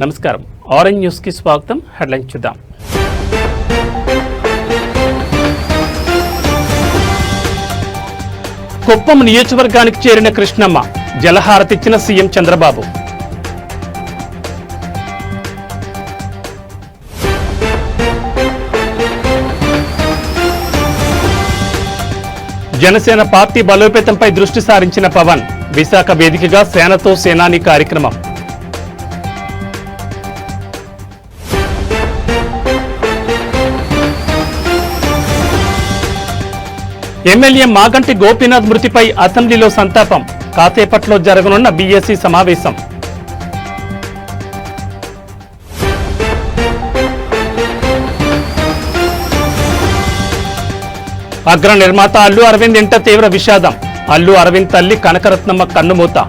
నమస్కారం. Orange news కి స్వాగతం. హెడ్లైన్ చూద్దాం. కుప్పం నియోజకవర్గానికి చేరిన కృష్ణమ్మ జలహారతిచ్చిన సీఎం చంద్రబాబు. జనసేన పార్టీ బలోపేతంపై దృష్టి సారించిన పవన్. విశాఖ వేదికగా సేనతో సేనాని కార్యక్రమం. ఎమ్మెల్యే మాగంటి గోపీనాథ్ మృతిపై అసెంబ్లీలో సంతాపం. కాసేపట్లో జరగనున్న బీఎస్సీ సమావేశం. అగ్ర నిర్మాత అల్లు అరవింద్ ఇంట తీవ్ర విషాదం. అల్లు అరవింద్ తల్లి కనకరత్నమ్మ కన్నుమూత.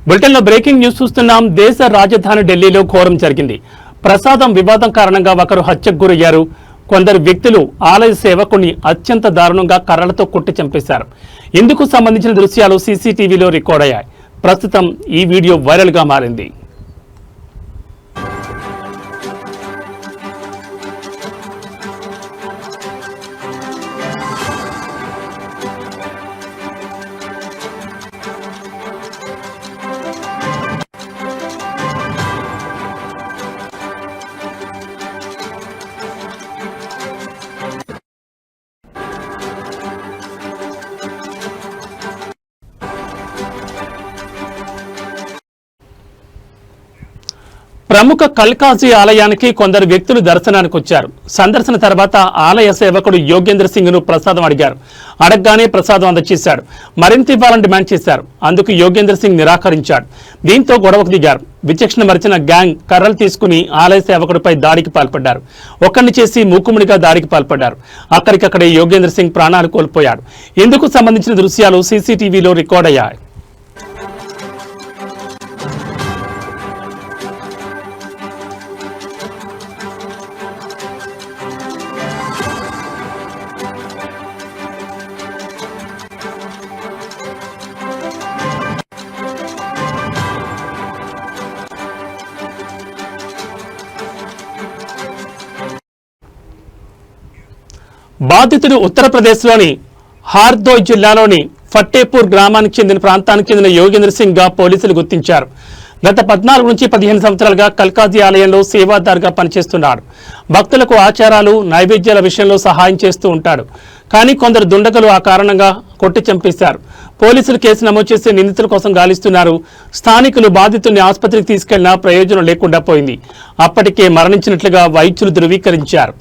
బులెటిన్లో బ్రేకింగ్ న్యూస్ చూస్తున్నాం. దేశ రాజధాని ఢిల్లీలో ఘోరం జరిగింది. ప్రసాదం వివాదం కారణంగా ఒకరు హత్యకు గురయ్యారు. కొందరు వ్యక్తులు ఆలయ సేవకుని అత్యంత దారుణంగా కర్రలతో కొట్టి చంపేశారు. ఇందుకు సంబంధించిన దృశ్యాలు సీసీటీవీలో రికార్డ్ అయ్యాయి. ప్రస్తుతం ఈ వీడియో వైరల్గా మారింది. ప్రముఖ కల్కాజీ ఆలయానికి కొందరు వ్యక్తులు దర్శనానికి వచ్చారు. సందర్శన తర్వాత ఆలయ సేవకుడు యోగేంద్ర సింగ్ ను ప్రసాదం అడిగారు. అడగగానే ప్రసాదం అందచేశాడు. మరింత ఇవ్వాలని డిమాండ్ చేశారు. అందుకు యోగేంద్ర సింగ్ నిరాకరించాడు. దీంతో గొడవకు దిగారు. విచక్షణ మరిచిన గ్యాంగ్ కర్రలు తీసుకుని ఆలయ సేవకుడిపై దాడికి పాల్పడ్డారు. ఒక్కరిని చేసి మూకుముడిగా దాడికి పాల్పడ్డారు. అక్కడికక్కడే యోగేంద్ర సింగ్ ప్రాణాలు కోల్పోయాడు. ఇందుకు సంబంధించిన దృశ్యాలు సీసీటీవీలో రికార్డ్ అయ్యాయి. బాధితుడు ఉత్తరప్రదేశ్లోని హార్దోయ్ జిల్లాలోని ఫట్టేపూర్ గ్రామానికి చెందిన ప్రాంతానికి చెందిన యోగేంద్ర సింగ్ గా పోలీసులు గుర్తించారు. గత 14 నుంచి 15 సంవత్సరాలుగా కల్కాజీ ఆలయంలో సేవాదారుగా పనిచేస్తున్నాడు. భక్తులకు ఆచారాలు, నైవేద్యాల విషయంలో సహాయం చేస్తూ ఉంటాడు. కానీ కొందరు దుండగులు ఆ కారణంగా కొట్టి చంపేశారు. పోలీసులు కేసు నమోదు చేసి నిందితుల కోసం గాలిస్తున్నారు. స్థానికులు బాధితుల్ని ఆసుపత్రికి తీసుకెళ్లినా ప్రయోజనం లేకుండా పోయింది. అప్పటికే మరణించినట్లుగా వైద్యులు ధృవీకరించారు.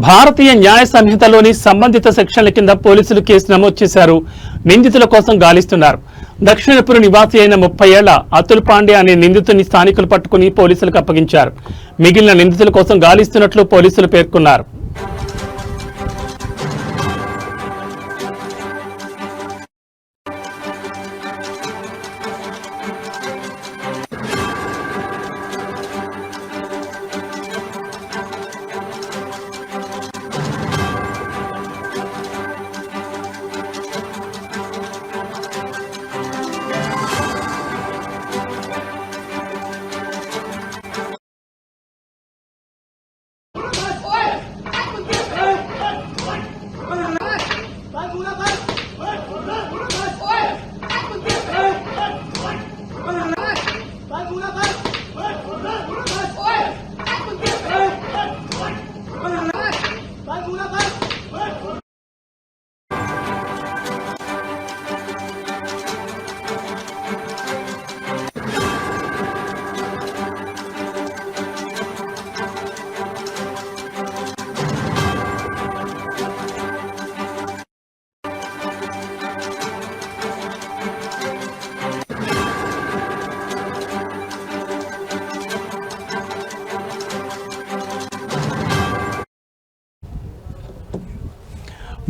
భారతీయ న్యాయ సంహితలోని సంబంధిత సెక్షన్ల కింద పోలీసులు కేసు నమోదు చేశారు. నిందితుల కోసం గాలిస్తున్నారు. దక్షిణపురి నివాసి అయిన 30 ఏళ్ల అతుల్ పాండే అనే నిందితుని స్థానికులు పట్టుకుని పోలీసులకు అప్పగించారు. మిగిలిన నిందితుల కోసం గాలిస్తున్నట్లు పోలీసులు పేర్కొన్నారు.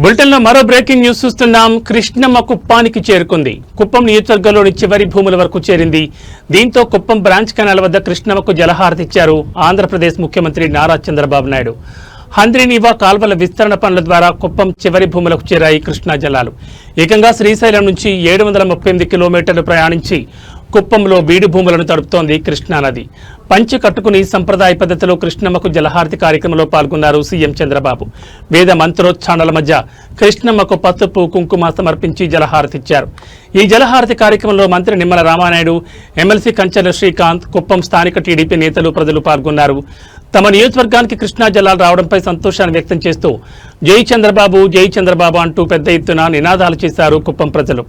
బులెటిన్లో మరో బ్రేకింగ్ న్యూస్ చూస్తున్నాం. కృష్ణమ్మ కుప్పానికి చేరుకుంది. కుప్పం నియోజకవర్గంలోని చివరి భూముల వరకు చేరింది. దీంతో కుప్పం బ్రాంచ్ కెనాల్ వద్ద కృష్ణమ్మకు జలహారతిచ్చారు ఆంధ్రప్రదేశ్ ముఖ్యమంత్రి నారా చంద్రబాబు నాయుడు. హంద్రీనీవా కాల్వల విస్తరణ పనుల ద్వారా కుప్పం చివరి భూములకు చేరాయి కృష్ణా జలాలు. ఏకంగా శ్రీశైలం నుంచి 738 కిలోమీటర్లు ప్రయాణించి కుప్పంలో బీడు భూములను తడుపుతోంది కృష్ణానది. పంచె కట్టుకుని సంప్రదాయ పద్ధతిలో కృష్ణమ్మకు జలహారతి కార్యక్రమంలో పాల్గొన్నారు సీఎం చంద్రబాబు. వేద మంత్రోచ్చారణల మధ్య కృష్ణమ్మకు పసుపు కుంకుమ సమర్పించి జలహారతిచ్చారు. ఈ జలహారతి కార్యక్రమంలో మంత్రి నిమ్మల రామానాయుడు, ఎమ్మెల్సీ కంచెల శ్రీకాంత్, కుప్పం స్థానిక టీడీపీ నేతలు, ప్రజలు పాల్గొన్నారు. తమ నియోజకవర్గానికి కృష్ణా జలాలు రావడంపై సంతోషాన్ని వ్యక్తం చేస్తూ జై చంద్రబాబు, జై చంద్రబాబు అంటూ పెద్ద ఎత్తున నినాదాలు చేశారు కుప్పం ప్రజలు.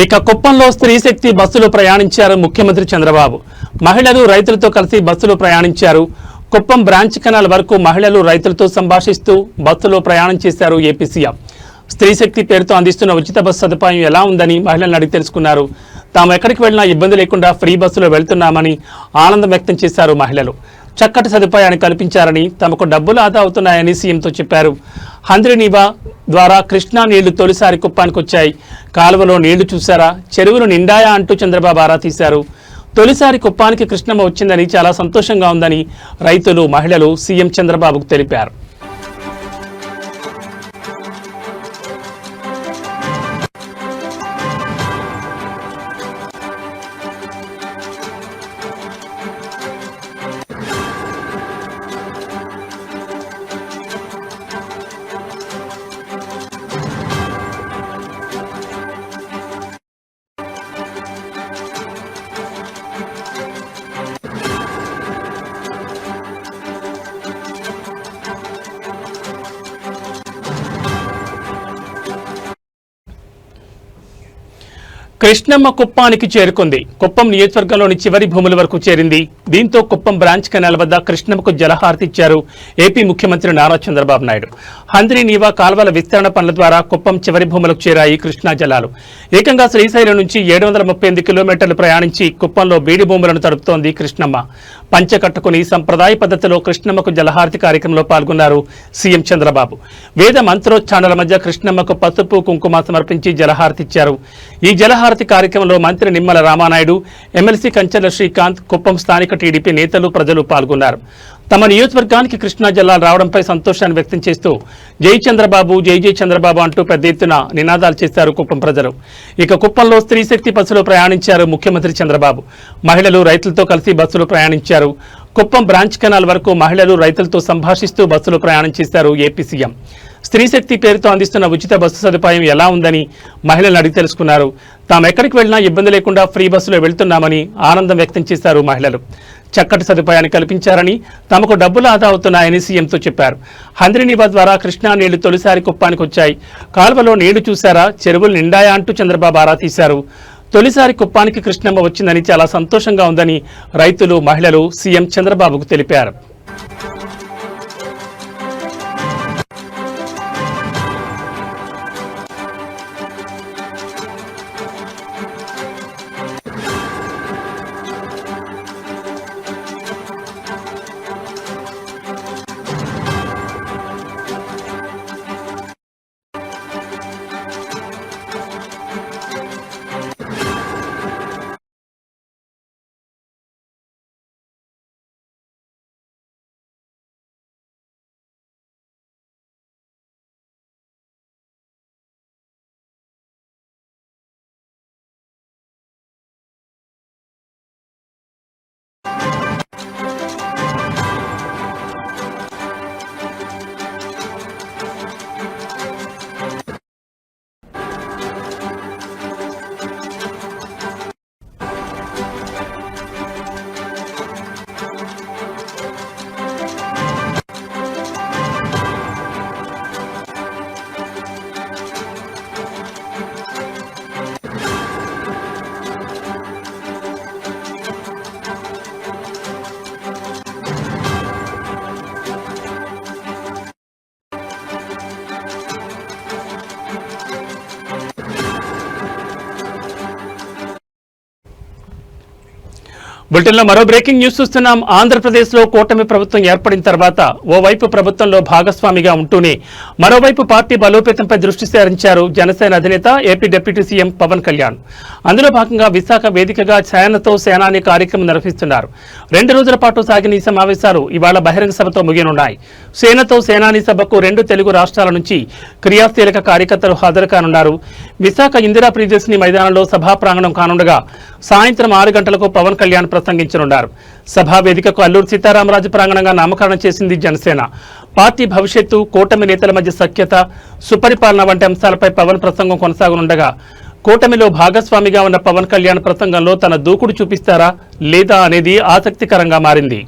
ఇక కుప్పంలో స్త్రీ శక్తి బస్సులో ప్రయాణించారు ముఖ్యమంత్రి చంద్రబాబు. మహిళలు రైతులతో కలిసి బస్సులో ప్రయాణించారు. కుప్పం బ్రాంచ్ కెనాల్ వరకు మహిళలు రైతులతో సంభాషిస్తూ బస్సులో ప్రయాణం చేశారు ఏపీ సీఎం. స్త్రీ శక్తి పేరుతో అందిస్తున్న ఉచిత బస్సు సదుపాయం ఎలా ఉందని మహిళలను అడిగి తెలుసుకున్నారు. తాము ఎక్కడికి వెళ్లినా ఇబ్బంది లేకుండా ఫ్రీ బస్సులో వెళ్తున్నామని ఆనందం వ్యక్తం చేశారు మహిళలు. చక్కటి సదుపాయాన్ని కల్పించారని, తమకు డబ్బులు ఆదా అవుతున్నాయని సీఎంతో చెప్పారు. హంద్రీనీవా ద్వారా కృష్ణా నీళ్లు తొలిసారి కుప్పానికి వచ్చాయి. కాలువలో నీళ్లు చూశారా, చెరువులు నిండాయా అంటూ చంద్రబాబు ఆరా తీశారు. తొలిసారి కుప్పానికి కృష్ణమ్మ వచ్చిందని చాలా సంతోషంగా ఉందని రైతులు, మహిళలు సీఎం చంద్రబాబుకు తెలిపారు. కృష్ణమ్మ కుప్పానికి చేరుకుంది. కుప్పం నియోజకవర్గంలోని చివరి భూముల వరకు చేరింది. దీంతో కుప్పం బ్రాంచ్ కెనాల్ వద్ద కృష్ణమ్మకు జలహారతిచ్చారు ఏపీ ముఖ్యమంత్రి నారా చంద్రబాబు నాయుడు. హంద్రీనీవా కాల్వల విస్తరణ పనుల ద్వారా కుప్పం చివరి భూములకు చేరాయి కృష్ణా జలాలు. ఏకంగా శ్రీశైలం నుంచి 738 కిలోమీటర్లు ప్రయాణించి కుప్పంలో బీడి భూములను తడుపుతోంది కృష్ణమ్మ. పంచె కట్టుకుని సంప్రదాయ పద్ధతిలో కృష్ణమ్మకు జలహారతి కార్యక్రమంలో పాల్గొన్నారు సీఎం చంద్రబాబు. వేద మంత్రోచ్చారణల మధ్య కృష్ణమ్మకు పసుపు కుంకుమ సమర్పించి జలహారతిచ్చారు. ఈ జలహారతి కార్యక్రమంలో మంత్రి నిమ్మల రామానాయుడు, ఎమ్మెల్సీ కంచెల శ్రీకాంత్, కుప్పం స్థానిక టీడీపీ నేతలు, ప్రజలు పాల్గొన్నారు. తమ నియోజకవర్గానికి కృష్ణా జలాలు రావడంపై సంతోషాన్ని వ్యక్తం చేస్తూ జై చంద్రబాబు, జై జై చంద్రబాబు అంటూ పెద్ద ఎత్తున నినాదాలు చేశారు కుప్పం ప్రజలు. ఇక కుప్పంలో స్త్రీ శక్తి బస్సులో ప్రయాణించారు ముఖ్యమంత్రి చంద్రబాబు. మహిళలు రైతులతో కలిసి బస్సులో ప్రయాణించారు. కుప్పం బ్రాంచ్ కెనాల్ వరకు మహిళలు రైతులతో సంభాషిస్తూ బస్సులో ప్రయాణం చేశారు ఏపీ సీఎం. స్త్రీ శక్తి పేరుతో అందిస్తున్న ఉచిత బస్సు సదుపాయం ఎలా ఉందని మహిళలను అడిగి తెలుసుకున్నారు. తాము ఎక్కడికి వెళ్లినా ఇబ్బంది లేకుండా ఫ్రీ బస్సులో వెళ్తున్నామని ఆనందం వ్యక్తం చేశారు మహిళలు. చక్కటి సదుపాయాన్ని కల్పించారని, తమకు డబ్బులు ఆదా అవుతున్నాయని సీఎంతో చెప్పారు. హంద్రీనీవా ద్వారా కృష్ణా నీళ్లు తొలిసారి కుప్పానికి వచ్చాయి. కాలువలో నీళ్లు చూశారా, చెరువులు నిండాయా అంటూ చంద్రబాబు ఆరా తీశారు. తొలిసారి కుప్పానికి కృష్ణమ్మ వచ్చిందని చాలా సంతోషంగా ఉందని రైతులు, మహిళలు సీఎం చంద్రబాబుకు తెలిపారు. బులెటిన్లో మరో బ్రేకింగ్ న్యూస్ చూస్తున్నాం. ఆంధ్రప్రదేశ్లో కూటమి ప్రభుత్వం ఏర్పడిన తర్వాత ఓవైపు ప్రభుత్వంలో భాగస్వామిగా ఉంటూనే మరోవైపు పార్టీ బలోపేతంపై దృష్టి సారించారు జనసేన అధినేత AP deputy CM Pawan Kalyan. అందులో భాగంగా విశాఖ వేదికగా సేనతో సేనాని కార్యక్రమం నిర్వహిస్తున్నారు. 2 రోజుల పాటు సాగిన ఈ సమావేశాలు ఇవాళ బహిరంగ సభతో ముగియనున్నాయి. సేనతో సేనాని సభకు 2 తెలుగు రాష్ట్రాల నుంచి క్రియాశీలక కార్యకర్తలు హాజరు కానున్నారు. విశాఖ ఇందిరా ప్రియదర్శిని మైదానంలో సభా ప్రాంగణం కానుండగా సాయంత్రం 6 గంటలకు పవన్ కళ్యాణ్ ప్రసంగించనున్నారు. సభా వేదికకు అల్లూరు సీతారామరాజు ప్రాంగణంగా నామకరణం చేసింది జనసేన. పార్టీ భవిష్యత్తు, కూటమి నేతల మధ్య సఖ్యత, సుపరిపాలన వంటి అంశాలపై పవన్ ప్రసంగం కొనసాగనుండగా కూటమిలో భాగస్వామిగా ఉన్న పవన్ కళ్యాణ్ ప్రసంగంలో తన దూకుడు చూపిస్తారా లేదా అనేది ఆసక్తికరంగా మారింది.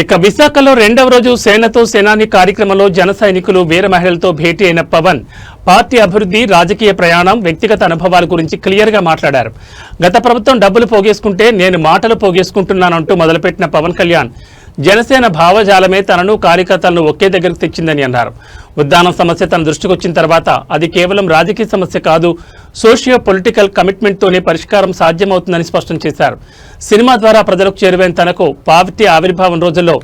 ఇక విశాఖలో 2వ రోజు సేనతో సేనాని కార్యక్రమంలో జన సైనికులు, వీర మహిళలతో భేటీ అయిన పవన్ పార్టీ అభివృద్ధి, రాజకీయ ప్రయాణం, వ్యక్తిగత అనుభవాల గురించి క్లియర్గా మాట్లాడారు. గత ప్రభుత్వం డబ్బులు పోగేసుకుంటే నేను మాటలు పోగేసుకుంటున్నానంటూ మొదలుపెట్టిన పవన్ కళ్యాణ్ జనసేన భావజాలమే తనను, కార్యకర్తలను ఒకే దగ్గరకు తెచ్చిందని అన్నారు. ఉద్దానం సమస్య తన దృష్టికి వచ్చిన తర్వాత అది కేవలం రాజకీయ సమస్య కాదు, సోషియో పొలిటికల్ కమిట్మెంట్తోనే పరిష్కారం సాధ్యమవుతుందని స్పష్టం చేశారు. సినిమా ద్వారా ప్రజలకు చేరువైన తనకు పార్టీ ఆవిర్భావం రోజుల్లో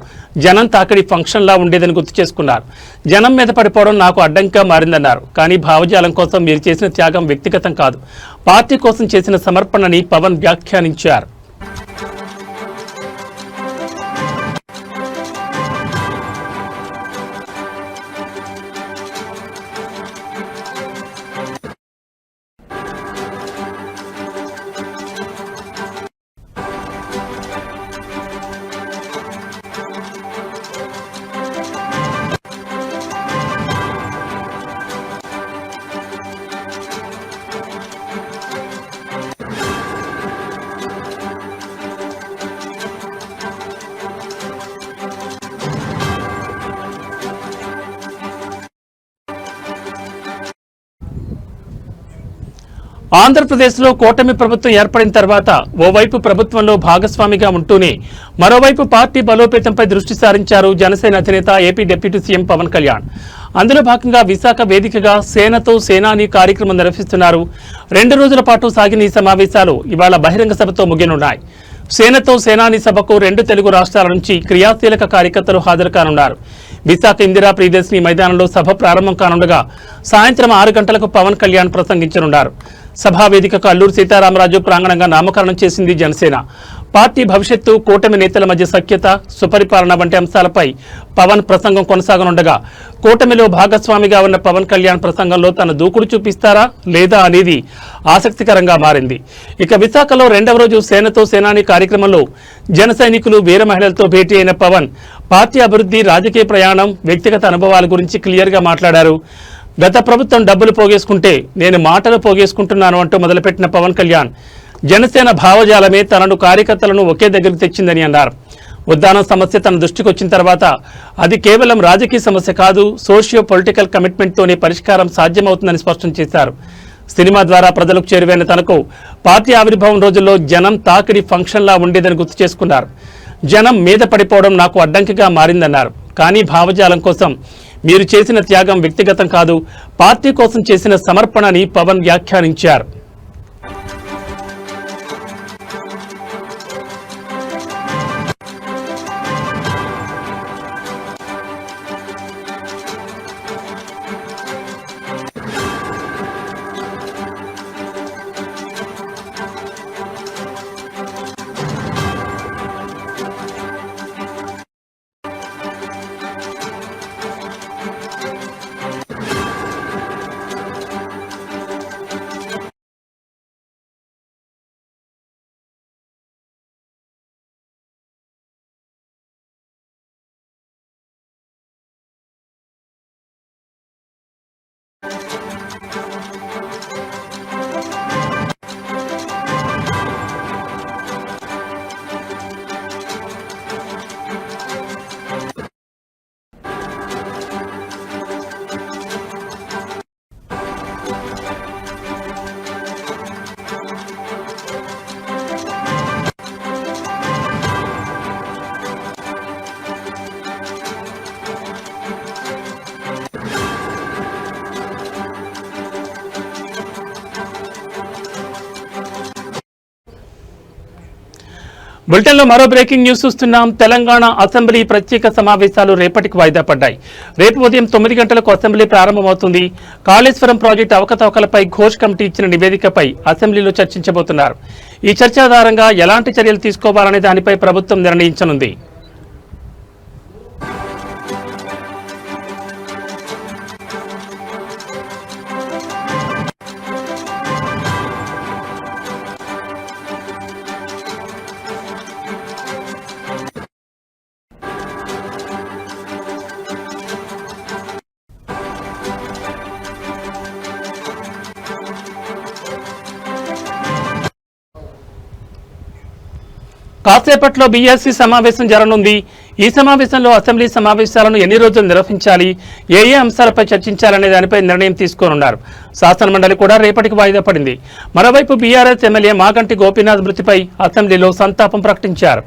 జనం తాకిడి ఫంక్షన్లా ఉండేదని గుర్తు చేసుకున్నారు. జనం మీద పడిపోవడం నాకు అడ్డంగా మారిందన్నారు. కానీ భావజాలం కోసం మీరు చేసిన త్యాగం వ్యక్తిగతం కాదు, పార్టీ కోసం చేసిన సమర్పణని పవన్ వ్యాఖ్యానించారు. ఆంధ్రప్రదేశ్లో కూటమి ప్రభుత్వం ఏర్పడిన తర్వాత ఓవైపు ప్రభుత్వంలో భాగస్వామిగా ఉంటూనే మరోవైపు పార్టీ బలోపేతంపై దృష్టి సారించారు జనసేన అధినేత AP deputy CM Pawan Kalyan. అందులో భాగంగా విశాఖ వేదికగా సేనతో సేనాని కార్యక్రమం నిర్వహిస్తున్నారు. 2 రోజుల పాటు సాగిన ఈ సమావేశాలు ఇవాళ బహిరంగ సభతో ముగియనున్నాయి. సేనతో సేనాని సభకు 2 తెలుగు రాష్ట్రాల నుంచి క్రియాశీలక కార్యకర్తలు హాజరు కానున్నారు. విశాఖ ఇందిరా ప్రియదర్శిని మైదానంలో సభ ప్రారంభం కానుండగా సాయంత్రం 6 గంటలకు పవన్ కళ్యాణ్ ప్రసంగించనున్నారు. సభా వేదికకు అల్లూరు సీతారామరాజు ప్రాంగణంగా నామకరణం చేసింది జనసేన. పార్టీ భవిష్యత్తు, కూటమి నేతల మధ్య సఖ్యత, సుపరిపాలన వంటి అంశాలపై పవన్ ప్రసంగం కొనసాగనుండగా కూటమిలో భాగస్వామిగా ఉన్న పవన్ కళ్యాణ్ ప్రసంగంలో తన దూకుడు చూపిస్తారా లేదా అనేది ఆసక్తికరంగా మారింది. ఇక విశాఖలో 2వ రోజు సేనతో సేనాని కార్యక్రమంలో జన సైనికులు, వీర మహిళలతో భేటీ అయిన పవన్ పార్టీ అభివృద్ధి, రాజకీయ ప్రయాణం, వ్యక్తిగత అనుభవాల గురించి క్లియర్గా మాట్లాడారు. గత ప్రభుత్వం డబ్బులు పోగేసుకుంటే నేను మాటలు పోగేసుకుంటున్నాను అంటూ మొదలుపెట్టిన పవన్ కళ్యాణ్ జనసేన భావజాలమే తనను, కార్యకర్తలను ఒకే దగ్గరకు తెచ్చిందని అన్నారు. ఉద్దానం సమస్య తన దృష్టికి వచ్చిన తర్వాత అది కేవలం రాజకీయ సమస్య కాదు, సోషియో పొలిటికల్ కమిట్మెంట్తోనే పరిష్కారం సాధ్యమవుతుందని స్పష్టం చేశారు. సినిమా ద్వారా ప్రజలకు చేరువైన తనకు పార్టీ ఆవిర్భావం రోజుల్లో జనం తాకిడి ఫంక్షన్లా ఉండేదని గుర్తు చేసుకున్నారు. జనం మీద పడిపోవడం నాకు అడ్డంకిగా మారిందన్నారు. కానీ భావజాలం కోసం మీరు చేసిన త్యాగం వ్యక్తిగతం కాదు, పార్టీ కోసం చేసిన సమర్పణని పవన్ వ్యాఖ్యానించారు. బులెటిన్లో మరో బ్రేకింగ్ న్యూస్ చూస్తున్నాం. తెలంగాణ అసెంబ్లీ ప్రత్యేక సమావేశాలు రేపటికి వాయిదా పడ్డాయి. రేపు ఉదయం 9 గంటలకు అసెంబ్లీ ప్రారంభమవుతుంది. కాళేశ్వరం ప్రాజెక్టు అవకతవకలపై ఘోష్ కమిటీ ఇచ్చిన నివేదికపై అసెంబ్లీలో చర్చించబోతున్నారు. ఈ చర్చ ఆధారంగా ఎలాంటి చర్యలు తీసుకోవాలనే దానిపై ప్రభుత్వం నిర్ణయించనుంది. కాసేపట్లో బీఎస్సీ సమావేశం జరగనుంది. ఈ సమావేశంలో అసెంబ్లీ సమావేశాలను ఎన్ని రోజులు నిర్వహించాలి, ఏ అంశాలపై చర్చించాలనే దానిపై నిర్ణయం తీసుకోనున్నారు. శాసనమండలి కూడా రేపటికి వాయిదా పడింది. మరోవైపు బీఆర్ఎస్ ఎమ్మెల్యే మాగంటి గోపీనాథ్ మృతిపై అసెంబ్లీలో సంతాపం ప్రకటించారు.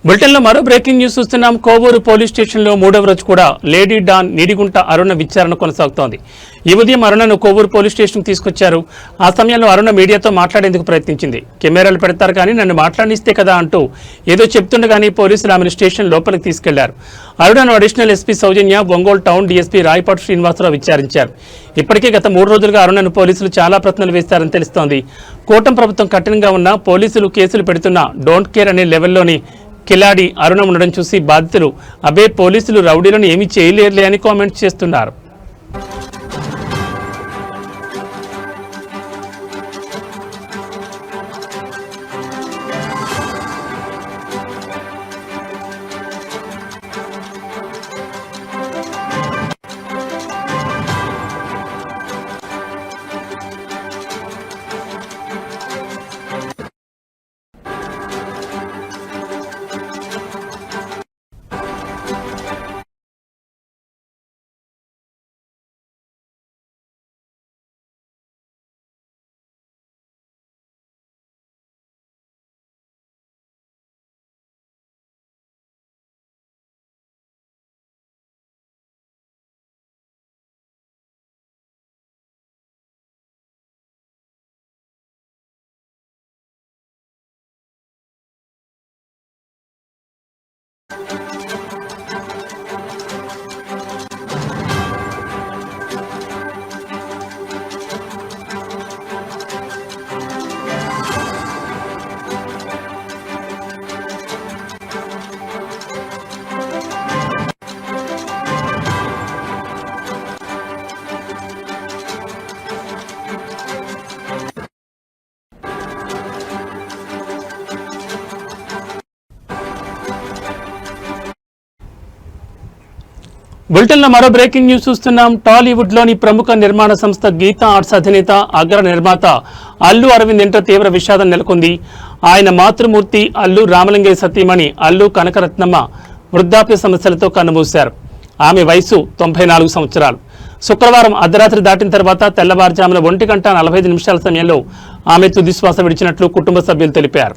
బులెటిన్లో మరో బ్రేకింగ్ న్యూస్ చూస్తున్నాం. కోవూరు పోలీస్ స్టేషన్లో 3వ రోజు కూడా లేడీ డాన్ నిడిగుంట అరుణ విచారణ కొనసాగుతోంది. ఈ ఉదయం అరుణను కోవూరు పోలీస్ స్టేషన్కి తీసుకొచ్చారు. ఆ సమయంలో అరుణ మీడియాతో మాట్లాడేందుకు ప్రయత్నించింది. కెమెరాలు పెడతారు కానీ నన్ను మాట్లాడిస్తే కదా అంటూ ఏదో చెప్తుండగానే పోలీసులు ఆమెను స్టేషన్ లోపలికి తీసుకెళ్లారు. అరుణను అడిషనల్ ఎస్పీ సౌజన్య, ఒంగోలు టౌన్ డీఎస్పీ రాయపాటి శ్రీనివాసరావు విచారించారు. ఇప్పటికే గత 3 రోజులుగా అరుణను పోలీసులు చాలా ప్రశ్నలు వేస్తారని తెలుస్తోంది. కూటమి ప్రభుత్వం కఠినంగా ఉన్న పోలీసులు కేసులు పెడుతున్నా డోంట్ కేర్ అనే లెవెల్లోని కిలాడి అరుణ ఉండడం చూసి బాధితులు అబే పోలీసులు రౌడీలను ఏమీ చేయలేరులే అని కామెంట్ చేస్తున్నారు. బులెటిన్లో మరో బ్రేకింగ్ న్యూస్ చూస్తున్నాం. టాలీవుడ్లోని ప్రముఖ నిర్మాణ సంస్థ గీతా ఆర్ట్స్ అధినేత, అగ్ర నిర్మాత అల్లు అరవింద్ ఇంట తీవ్ర విషాదం నెలకొంది. ఆయన మాతృమూర్తి అల్లు రామలింగయ్య సతీమణి అల్లు కనకరత్నమ్మ వృద్ధాప్య సమస్యలతో కన్నుమూశారు. ఆమె వయసు 94 సంవత్సరాలు. శుక్రవారం అర్ధరాత్రి దాటిన తర్వాత తెల్లవారుజామున 1:45 సమయంలో ఆమె తుదిశ్వాస విడిచినట్లు కుటుంబ సభ్యులు తెలిపారు.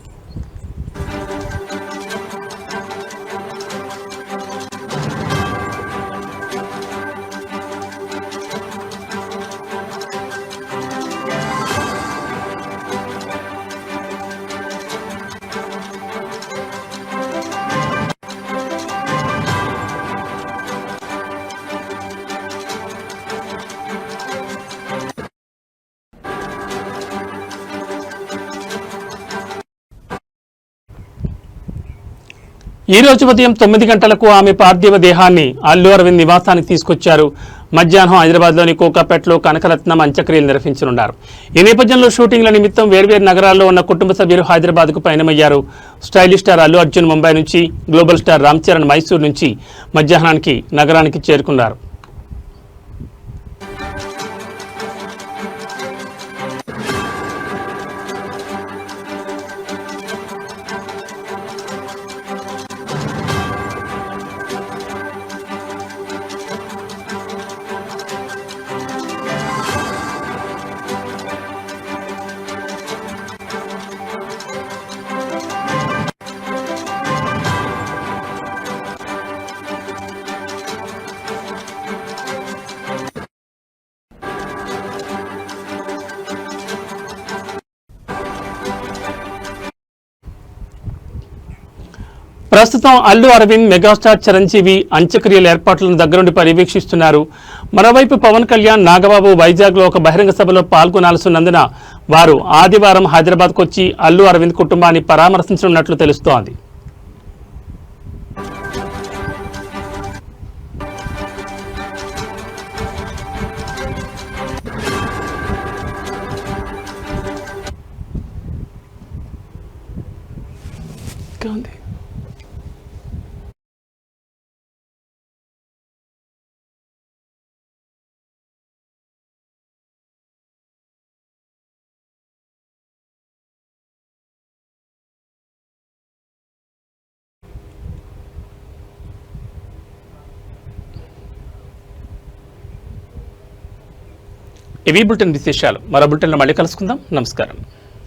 ఈ రోజు ఉదయం 9 గంటలకు ఆమె పార్థివ దేహాన్ని అల్లు అరవింద్ నివాసానికి తీసుకొచ్చారు. మధ్యాహ్నం హైదరాబాద్లోని కోకాపేటలో కనకరత్నం అంత్యక్రియలు నిర్వహించనున్నారు. ఈ నేపథ్యంలో షూటింగ్ల నిమిత్తం వేర్వేరు నగరాల్లో ఉన్న కుటుంబ సభ్యులు హైదరాబాద్కు పయనమయ్యారు. స్టైలిష్ స్టార్ అల్లు అర్జున్ ముంబై నుంచి, గ్లోబల్ స్టార్ రామ్ చరణ్ మైసూర్ నుంచి మధ్యాహ్నానికి నగరానికి చేరుకున్నారు. ప్రస్తుతం అల్లు అరవింద్, మెగాస్టార్ చిరంజీవి అంత్యక్రియల ఏర్పాట్లను దగ్గరుండి పర్యవేక్షిస్తున్నారు. మరోవైపు పవన్ కళ్యాణ్, నాగబాబు వైజాగ్లో ఒక బహిరంగ సభలో పాల్గొనాల్సినందున వారు ఆదివారం హైదరాబాద్కు వచ్చి అల్లు అరవింద్ కుటుంబాన్ని పరామర్శించనున్నట్లు తెలుస్తోంది. ఇవి బులెటిన్ విశేషాలు. మరో బులెటిన్లో మళ్ళీ కలుసుకుందాం. నమస్కారం.